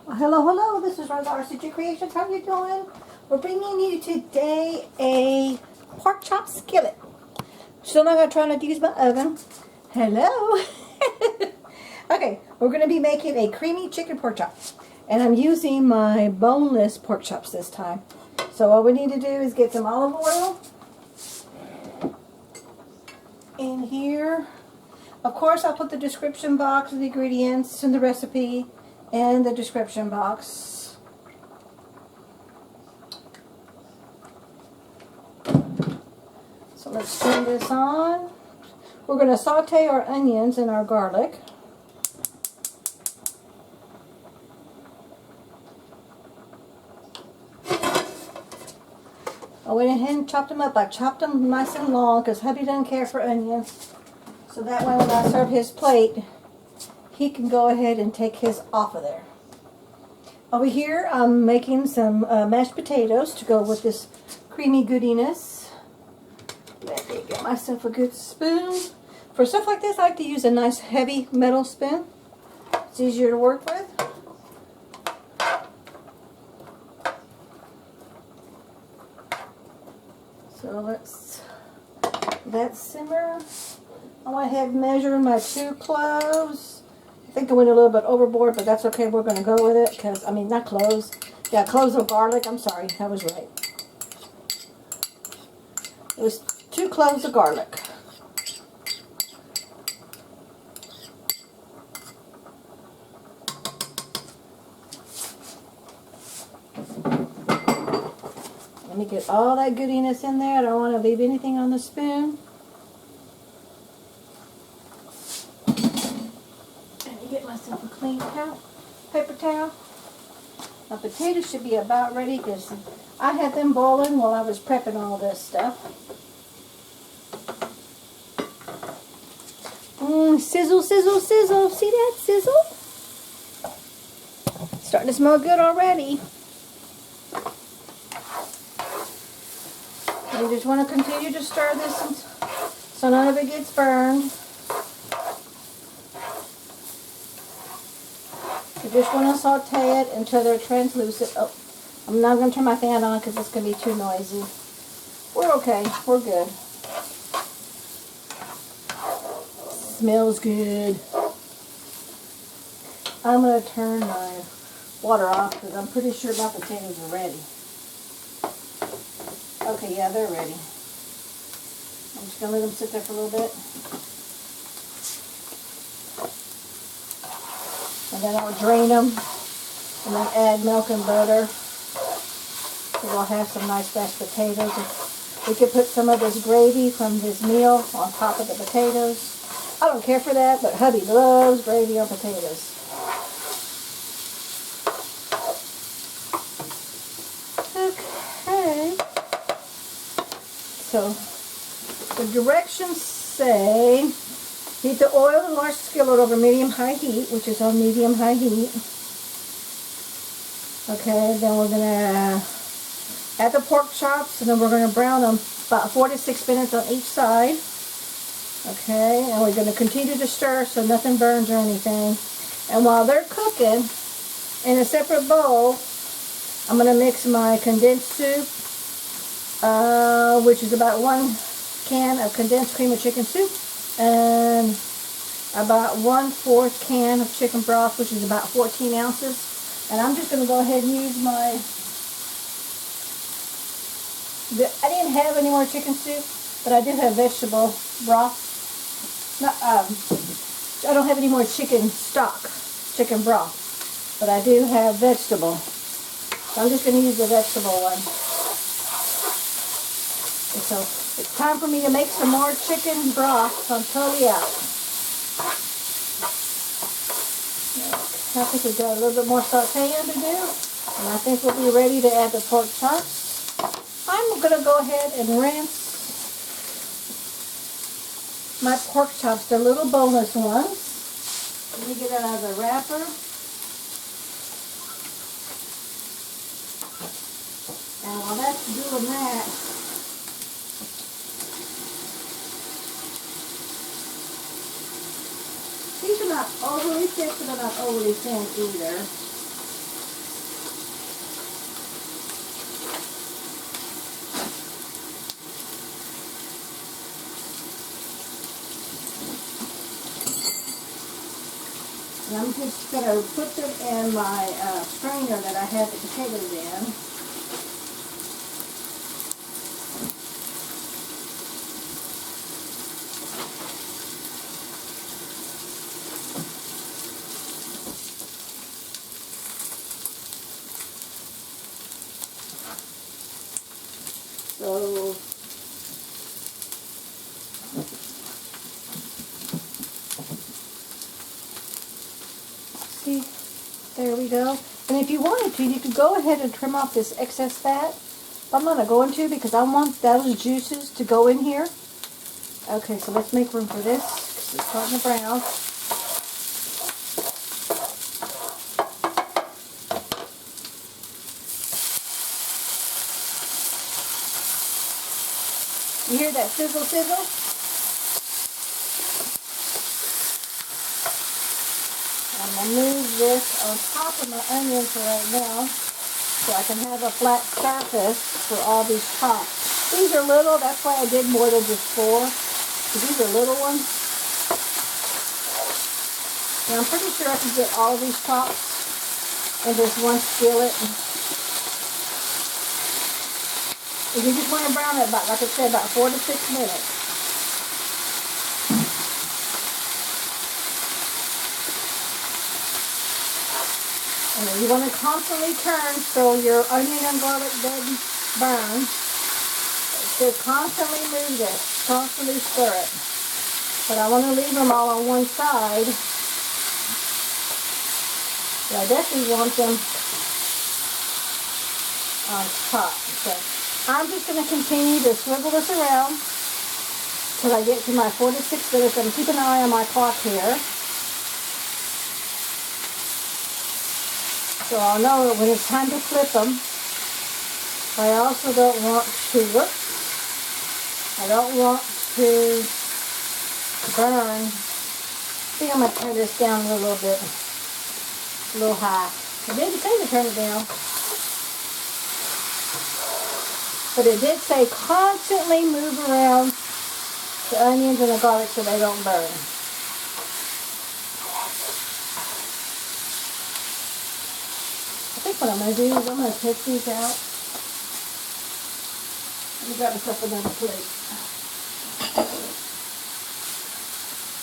Well, hello, this is Rosa RCG Creations. How you doing? We're bringing you today a pork chop skillet. Still not going to try not to use my oven. Hello. Okay, we're going to be making a creamy chicken pork chop. And I'm using my boneless pork chops this time. So all we need to do is get some olive oil in here. Of course, I'll put the description box of the ingredients and the recipe in the description box. So let's turn this on. We're going to saute our onions and our garlic. I went ahead and chopped them up. I chopped them nice and long because hubby doesn't care for onions. So that way when I serve his plate, he can go ahead and take his off of there. Over here, I'm making some mashed potatoes to go with this creamy goodiness. Let me get myself a good spoon. For stuff like this, I like to use a nice heavy metal spoon. It's easier to work with. So let's simmer. I went ahead and measured my 2 cloves. I think I went a little bit overboard, but that's okay. We're going to go with it because, I mean, not cloves. Yeah, cloves of garlic. I'm sorry. I was right. It was 2 cloves of garlic. Let me get all that goodiness in there. I don't want to leave anything on the spoon. Get myself a clean paper towel. My potatoes should be about ready because I had them boiling while I was prepping all this stuff. Sizzle, sizzle, sizzle. See that sizzle? Starting to smell good already. You just want to continue to stir this so none of it gets burned. You just want to saute it until they're translucent. Oh, I'm not going to turn my fan on because it's going to be too noisy. We're okay. We're good. Smells good. I'm going to turn my water off because I'm pretty sure my potatoes are ready. Okay, yeah, they're ready. I'm just going to let them sit there for a little bit. And then I'll drain them and then add milk and butter. So we'll have some nice mashed potatoes. We could put some of this gravy from this meal on top of the potatoes. I don't care for that, but hubby loves gravy on potatoes. Okay. So the directions say heat the oil in a large skillet over medium-high heat, which is on medium-high heat. Okay, then we're going to add the pork chops, and then we're going to brown them about 4 to 6 minutes on each side. Okay, and we're going to continue to stir so nothing burns or anything. And while they're cooking, in a separate bowl, I'm going to mix my condensed soup, which is about 1 can of condensed cream of chicken soup, and about 1/4 can of chicken broth, which is about 14 ounces. And I'm just going to go ahead and use my... I didn't have any more chicken soup, but I do have vegetable broth. I don't have any more chicken stock, chicken broth, but I do have vegetable. So I'm just going to use the vegetable one. And so it's time for me to make some more chicken broth, so I'm totally out. I think we've got a little bit more sauteing to do, and I think we'll be ready to add the pork chops. I'm going to go ahead and rinse my pork chops, the little boneless ones. Let me get it out of the wrapper. And while that's doing that, these are not overly thick, but they're not overly thin either. And I'm just going to put them in my strainer that I have the potatoes in. So, see, there we go. And if you wanted to, you could go ahead and trim off this excess fat. I'm not going to because I want those juices to go in here. Okay, so let's make room for this because it's starting to brown. You hear that sizzle sizzle? I'm going to move this on top of my onions for right now so I can have a flat surface for all these chops. These are little, that's why I did more than just 4. Because these are little ones. And I'm pretty sure I can get all of these chops in this one skillet. And you just want to brown it about, like I said, about 4 to 6 minutes. And then you want to constantly turn so your onion and garlic doesn't burn. So constantly move this, constantly stir it. But I want to leave them all on one side. But I definitely want them on top. So I'm just going to continue to swivel this around till I get to my 4 to 6 minutes. I'm keeping an eye on my clock here. So I'll know when it's time to flip them. But I also don't want to, I don't want to burn. I think I'm going to turn this down a little bit. A little high. I didn't say to turn it down. But it did say constantly move around the onions and the garlic so they don't burn. I think what I'm going to do is I'm going to take these out. Let me grab myself another plate.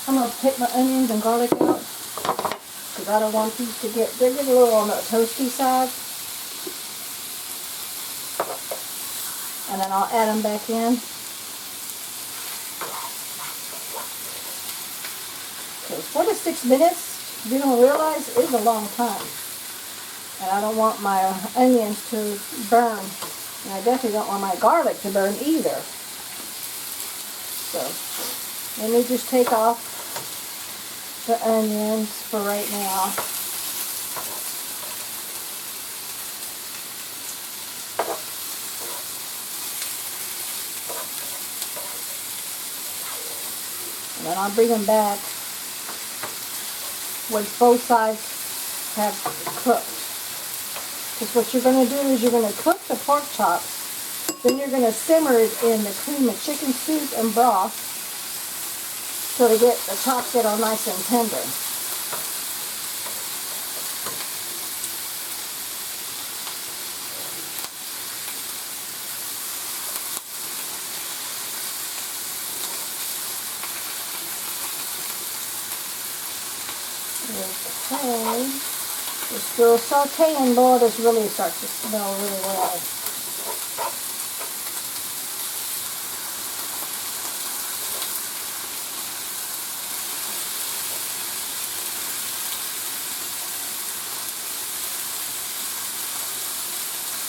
I'm going to take my onions and garlic out because I don't want these to get, they're getting a little on the toasty side. And then I'll add them back in. Okay, 4 to 6 minutes, you don't realize, is a long time. And I don't want my onions to burn. And I definitely don't want my garlic to burn either. So, let me just take off the onions for right now. And then I'll bring them back once both sides have cooked. Because what you're going to do is you're going to cook the pork chops, then you're going to simmer it in the cream of chicken soup and broth so to get the chops that are nice and tender. Okay, this little sauteing, Lord, this really starts to smell really well.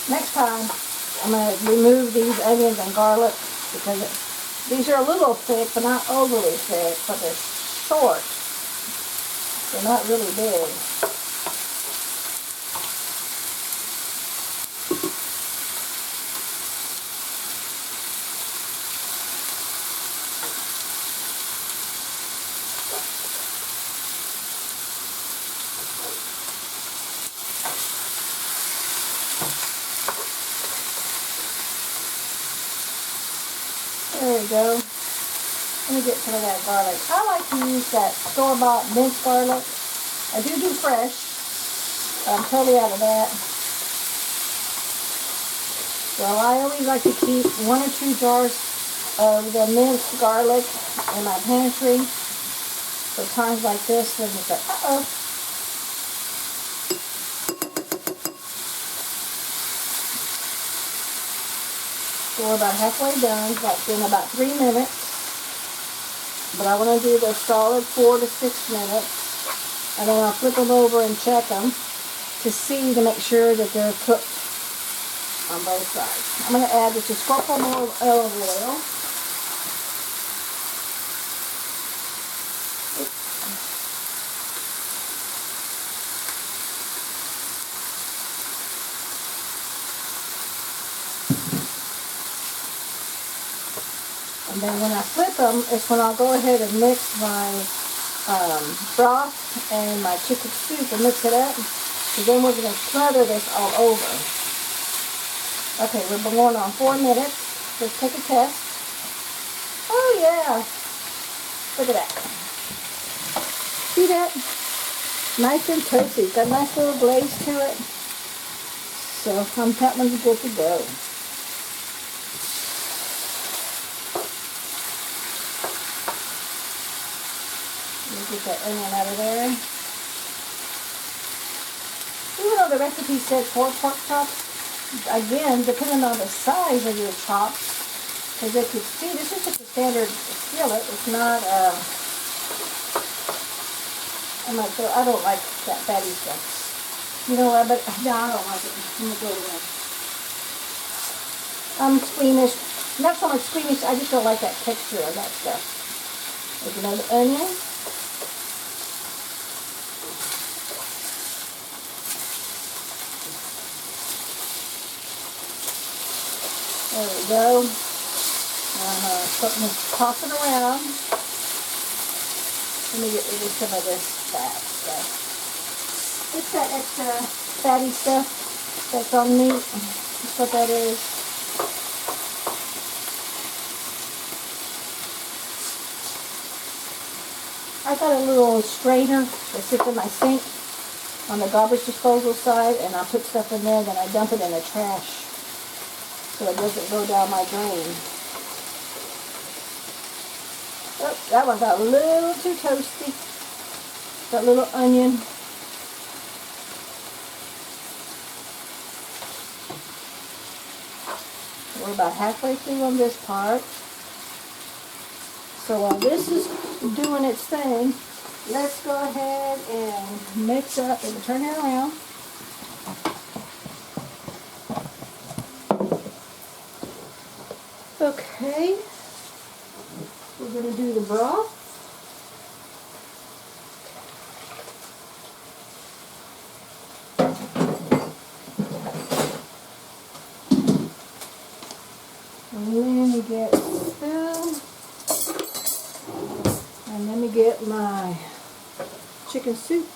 Next time, I'm going to remove these onions and garlic because these are a little thick, but not overly thick, but they're short. They're not really big. There we go. Let me get some of that garlic. I like to use that store-bought minced garlic. I do fresh. I'm totally out of that. Well, I always like to keep 1 or 2 jars of the minced garlic in my pantry for times like this when it's like, uh-oh. So we're about halfway done. That's been about 3 minutes. But I want to do the solid 4 to 6 minutes. And then I'll flip them over and check them to make sure that they're cooked on both sides. I'm going to add just a squirtle more of olive oil. And then when I flip them, is when I'll go ahead and mix my broth and my chicken soup and mix it up. So then we're going to smother this all over. Okay, we're going on 4 minutes. Let's take a test. Oh yeah! Look at that. See that? Nice and toasty. Got a nice little glaze to it. So that one's good to go. Get that onion out of there. Even though the recipe said 4 pork chops, again, depending on the size of your chops, because they could see, this is just a standard skillet. It's not, I don't like that fatty stuff. You know what, but no, I don't like it. I'm going to go with that. I'm squeamish. Not so much squeamish, I just don't like that texture of that stuff. There's another onion. There we go. Toss it around. Let me get rid of some of this fat stuff. It's that extra fatty stuff that's on meat. That's what that is. I got a little strainer that sits in my sink on the garbage disposal side, and I put stuff in there, then I dump it in the trash so it doesn't go down my drain. Oh, that one got a little too toasty. That little onion. We're about halfway through on this part. So while this is doing its thing, let's go ahead and mix up and turn it around. Okay, we're going to do the broth. And let me get spoon. And let me get my chicken soup.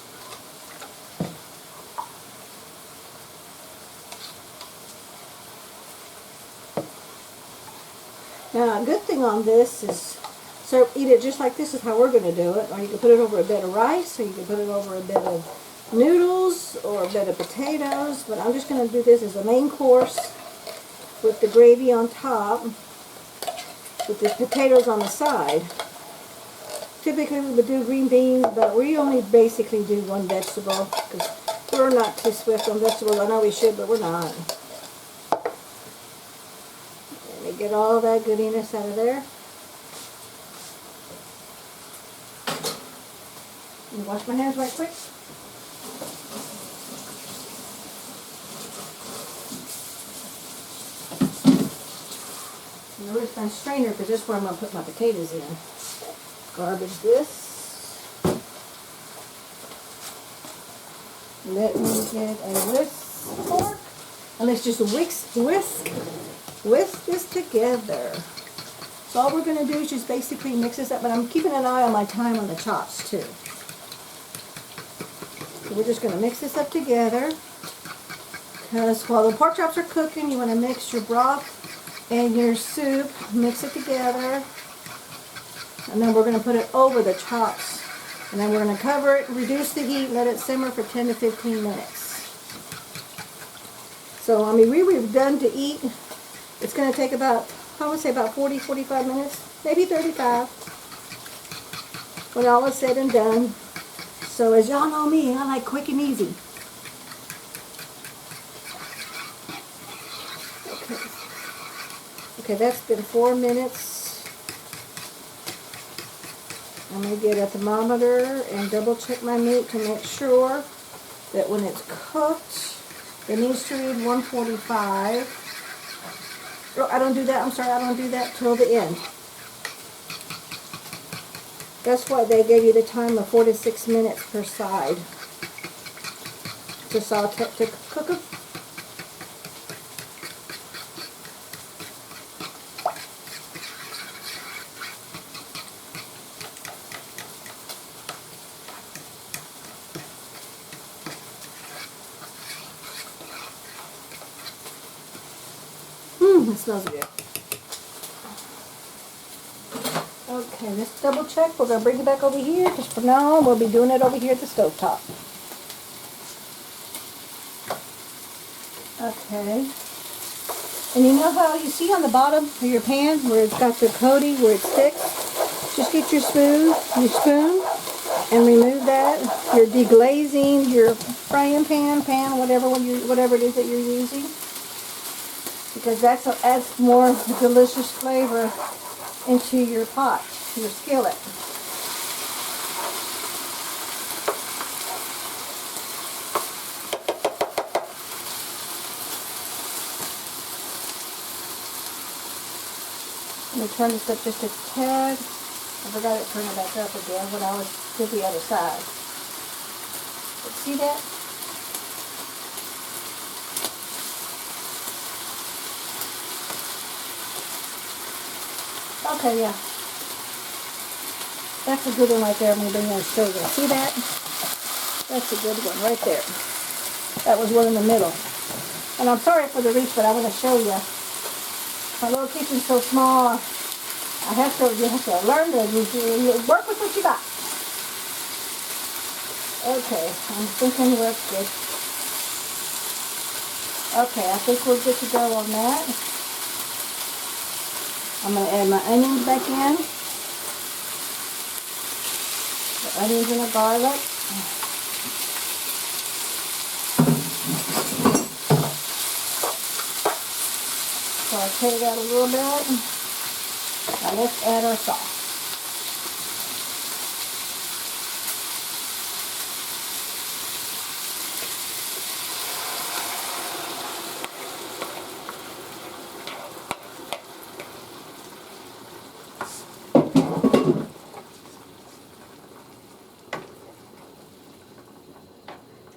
Now, a good thing on this is, eat it just like this is how we're going to do it. Or you can put it over a bed of rice, or you can put it over a bed of noodles, or a bed of potatoes. But I'm just going to do this as a main course with the gravy on top, with the potatoes on the side. Typically we would do green beans, but we only basically do one vegetable because we're not too swift on vegetables. I know we should, but we're not. Let me get all that goodiness out of there. Let me wash my hands right quick. Where's my strainer? Because this is where I'm going to put my potatoes in. Garbage this. Let me get a whisk fork. And let's just whisk this together. So all we're going to do is just basically mix this up. But I'm keeping an eye on my time on the chops too. So we're just going to mix this up together. Because while the pork chops are cooking, you want to mix your broth and your soup. Mix it together. And then we're going to put it over the chops And then we're going to cover it, reduce the heat, let it simmer for 10 to 15 minutes. So, I mean, we were done to eat. It's going to take about, I would say about 40, 45 minutes, maybe 35, when all is said and done. So, as y'all know me, I like quick and easy. Okay, that's been 4 minutes. I'm going to get a thermometer and double check my meat to make sure that when it's cooked, it needs to read 145. Oh, I don't do that. I'm sorry, I don't do that till the end. That's why they gave you the time of 4 to 6 minutes per side to saute, to cook them. It smells good. Okay, let's double check. We're going to bring it back over here because from now on we'll be doing it over here at the stove top. Okay. And you know how you see on the bottom of your pan where it's got the coating where it sticks? Just get your spoon and remove that. Your deglazing, your frying pan, whatever it is that you're using. Because that adds more delicious flavor into your pot, your skillet. Let me turn this up just a tad. I forgot to turn it back up again when I was to the other side. But see that? Okay, yeah. That's a good one right there. I'm going to bring that and show you. See that? That's a good one right there. That was one in the middle. And I'm sorry for the reach, but I want to show you. My little kitchen's so small. You have to learn to work with what you got. Okay, I'm thinking we're good. Okay, I think we're good to go on that. I'm going to add my onions back in. The onions and the garlic. Saute that a little bit. Now let's add our sauce.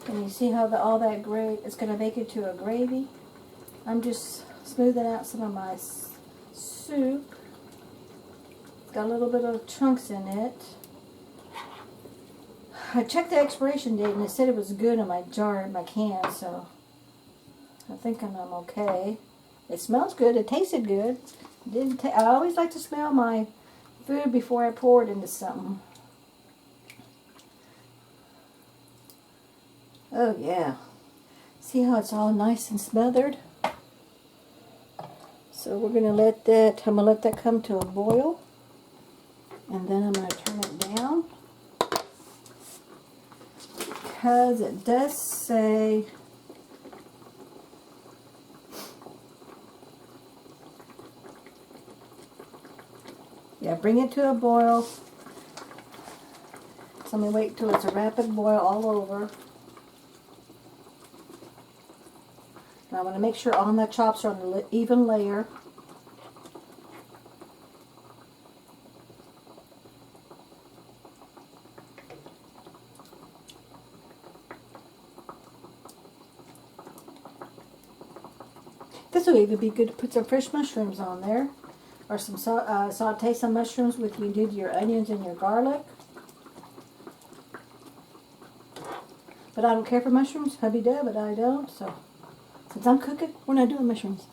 And you see how all that gravy, it's going to make it to a gravy. I'm just smoothing out some of my soup. It's got a little bit of chunks in it. I checked the expiration date and it said it was good in my jar, in my can, so I'm thinking I'm okay. It smells good. It tasted good. I always like to smell my food before I pour it into something. Oh yeah. See how it's all nice and smothered? So we're going to let that, I'm going to let that come to a boil. And then I'm going to turn it down. Because it does say bring it to a boil. So I'm going to wait till it's a rapid boil all over. And I want to make sure all my chops are on an even layer. This would even be good to put some fresh mushrooms on there. Or some saute some mushrooms with you did your onions and your garlic. But I don't care for mushrooms. Hubby does, but I don't. So since I'm cooking, we're not doing mushrooms.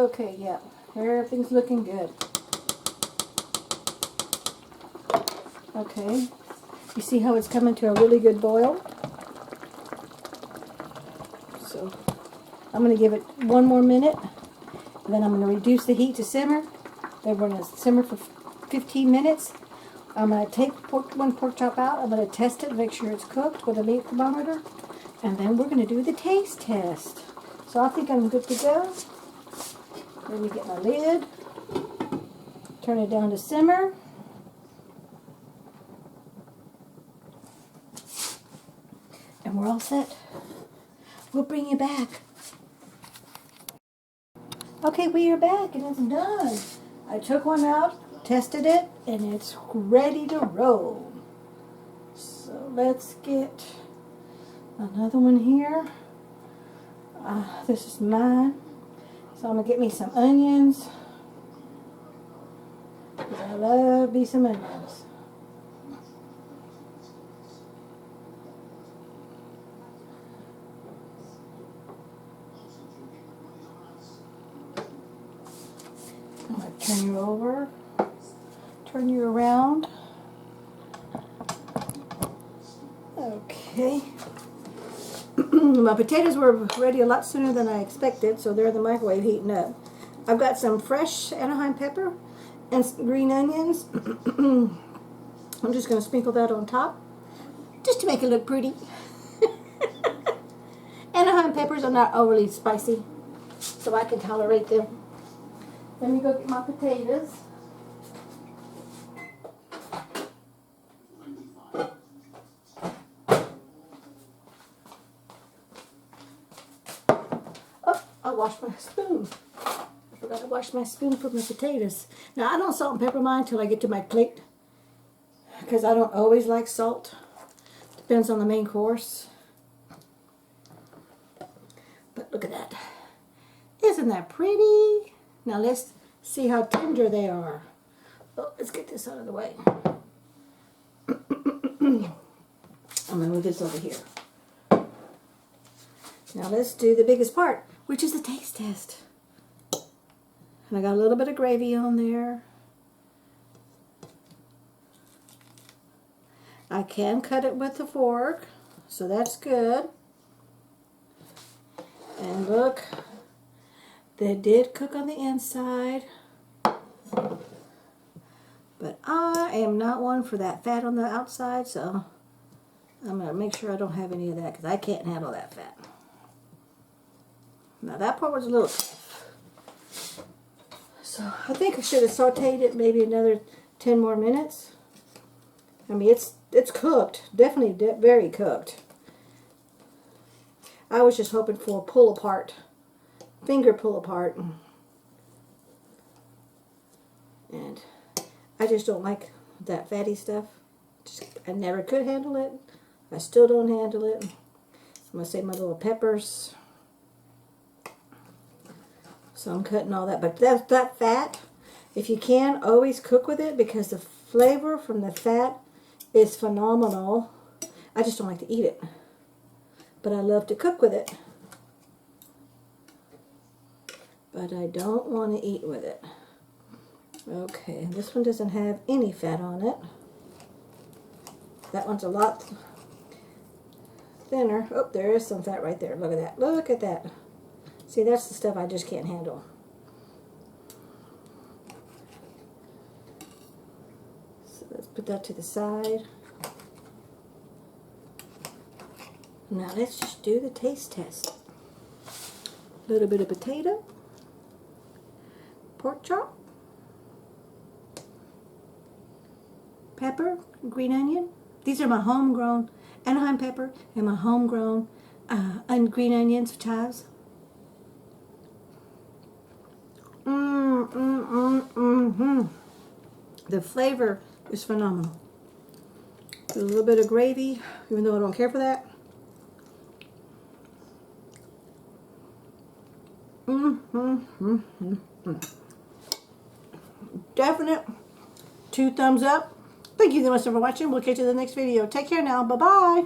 Okay, yeah, everything's looking good. Okay, you see how it's coming to a really good boil? So I'm going to give it 1 more minute, and then I'm going to reduce the heat to simmer. Then we're going to simmer for 15 minutes. I'm going to take one pork chop out. I'm going to test it, make sure it's cooked with a meat thermometer, and then we're going to do the taste test. So I think I'm good to go. Let me get my lid, turn it down to simmer. And we're all set. We'll bring you back. Okay, we are back and it's done. I took one out, tested it, and it's ready to roll. So let's get another one here. This is mine. So I'm going to get me some onions. Because I love me some onions. I'm going to turn you over, turn you around. Okay. My potatoes were ready a lot sooner than I expected, so they're in the microwave heating up. I've got some fresh Anaheim pepper and some green onions. I'm just going to sprinkle that on top, just to make it look pretty. Anaheim peppers are not overly spicy, so I can tolerate them. Let me go get my potatoes. Oh, I washed my spoon. I forgot to wash my spoon for my potatoes. Now, I don't salt and pepper mine until I get to my plate, because I don't always like salt. Depends on the main course. But look at that. Isn't that pretty? Now let's see how tender they are. Oh, let's get this out of the way. I'm going to move this over here. Now let's do the biggest part, which is the taste test. And I got a little bit of gravy on there. I can cut it with a fork, so that's good. And look, they did cook on the inside, but I am not one for that fat on the outside, so I'm going to make sure I don't have any of that, because I can't handle that fat. Now that part was a little tough. So I think I should have sauteed it maybe another 10 more minutes. I mean, it's cooked, definitely very cooked. I was just hoping for a pull apart, finger pull apart. And I just don't like that fatty stuff. I never could handle it. I still don't handle it. I'm going to save my little peppers. So I'm cutting all that. But that fat, if you can, always cook with it, because the flavor from the fat is phenomenal. I just don't like to eat it, but I love to cook with it. But I don't want to eat with it. Okay, this one doesn't have any fat on it. That one's a lot thinner. Oh, there is some fat right there. Look at that. Look at that. See, that's the stuff I just can't handle. So let's put that to the side. Now let's just do the taste test. A little bit of potato, pork chop, pepper, green onion. These are my homegrown Anaheim pepper and my homegrown green onions, chives. The flavor is phenomenal. A little bit of gravy, even though I don't care for that. Definite 2 thumbs up. Thank you so much for watching. We'll catch you in the next video. Take care now. Bye-bye.